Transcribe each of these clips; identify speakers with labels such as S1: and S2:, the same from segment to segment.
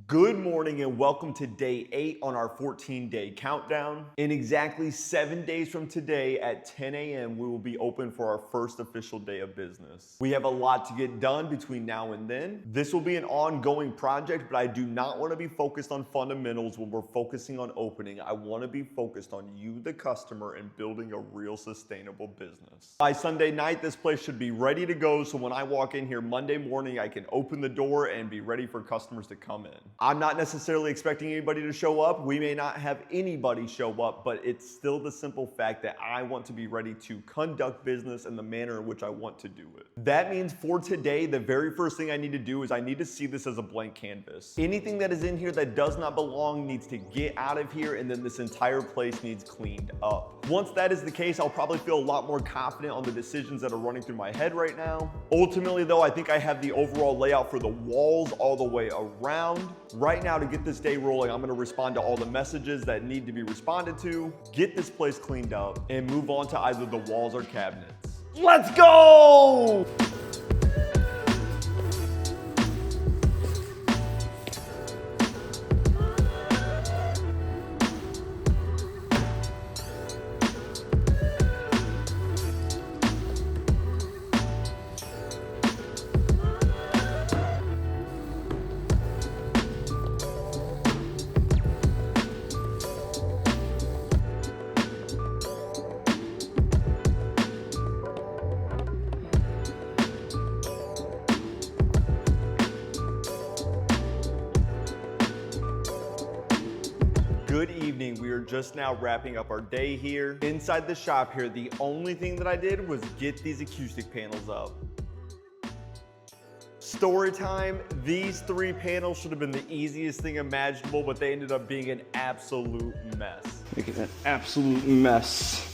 S1: Good morning and welcome to day 8 on our 14-day countdown. In exactly 7 days from today at 10 a.m., we will be open for our first official day of business. We have a lot to get done between now and then. This will be an ongoing project, but I do not want to be focused on fundamentals when we're focusing on opening. I want to be focused on you, the customer, and building a real sustainable business. By Sunday night, this place should be ready to go, so when I walk in here Monday morning, I can open the door and be ready for customers to come in. I'm not necessarily expecting anybody to show up. We may not have anybody show up, but it's still the simple fact that I want to be ready to conduct business in the manner in which I want to do it. That means for today, the very first thing I need to do is I need to see this as a blank canvas. Anything that is in here that does not belong needs to get out of here, and then this entire place needs cleaned up. Once that is the case, I'll probably feel a lot more confident on the decisions that are running through my head right now. Ultimately though, I think I have the overall layout for the walls all the way around. Right now, to get this day rolling, I'm gonna respond to all the messages that need to be responded to, get this place cleaned up, and move on to either the walls or cabinets. Let's go! Good evening. We are just now wrapping up our day here. Inside the shop here, the only thing that I did was get these acoustic panels up. Story time, these 3 panels should have been the easiest thing imaginable, but they ended up being an absolute mess.
S2: Making an absolute mess.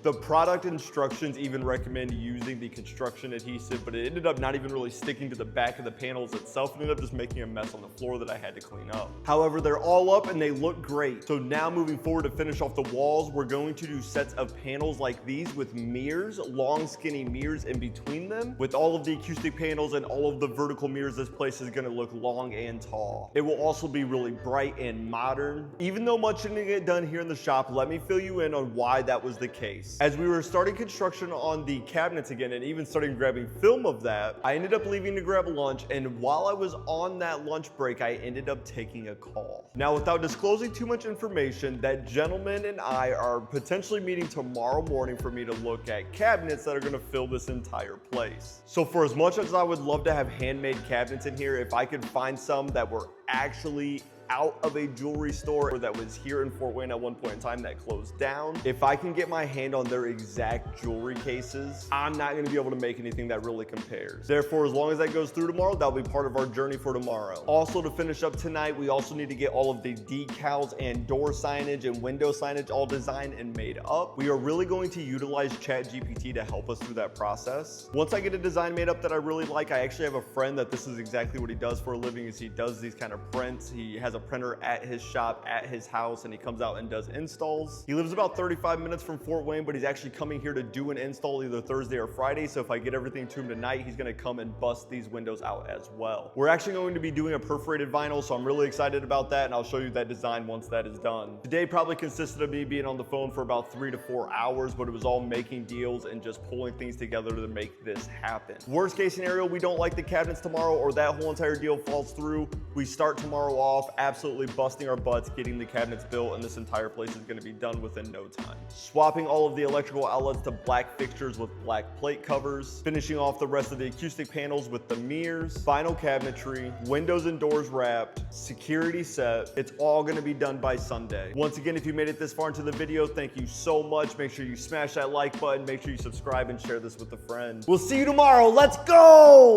S1: The product instructions even recommend using the construction adhesive, but it ended up not even really sticking to the back of the panels itself. It ended up just making a mess on the floor that I had to clean up. However, they're all up and they look great. So now moving forward to finish off the walls, we're going to do sets of panels like these with mirrors, long skinny mirrors in between them. With all of the acoustic panels and all of the vertical mirrors, this place is gonna look long and tall. It will also be really bright and modern. Even though much didn't get done here in the shop, let me fill you in on why that was the case. As we were starting construction on the cabinets again and even starting grabbing film of that, I ended up leaving to grab lunch, and while I was on that lunch break, I ended up taking a call. Now, without disclosing too much information, that gentleman and I are potentially meeting tomorrow morning for me to look at cabinets that are gonna fill this entire place. So for as much as I would love to have handmade cabinets in here, if I could find some that were actually out of a jewelry store that was here in Fort Wayne at one point in time that closed down, if I can get my hand on their exact jewelry cases, I'm not going to be able to make anything that really compares. Therefore, as long as that goes through tomorrow, that'll be part of our journey for tomorrow. Also, to finish up tonight, we also need to get all of the decals and door signage and window signage all designed and made up. We are really going to utilize ChatGPT to help us through that process. Once I get a design made up that I really like, I actually have a friend that this is exactly what he does for a living, is he does these kind of prints. He has a printer at his shop, at his house, and he comes out and does installs. He lives about 35 minutes from Fort Wayne, but he's actually coming here to do an install either Thursday or Friday. So if I get everything to him tonight, he's gonna come and bust these windows out as well. We're actually going to be doing a perforated vinyl, so I'm really excited about that, and I'll show you that design once that is done. Today probably consisted of me being on the phone for about 3 to 4 hours, but it was all making deals and just pulling things together to make this happen. Worst case scenario, we don't like the cabinets tomorrow or that whole entire deal falls through. We start tomorrow off absolutely busting our butts getting the cabinets built, and this entire place is going to be done within no time. Swapping all of the electrical outlets to black fixtures with black plate covers, finishing off the rest of the acoustic panels with the mirrors, final cabinetry, windows and doors wrapped, security set. It's all going to be done by Sunday. Once again, if you made it this far into the video, thank you so much. Make sure you smash that like button, make sure you subscribe and share this with a friend. We'll see you tomorrow. Let's go!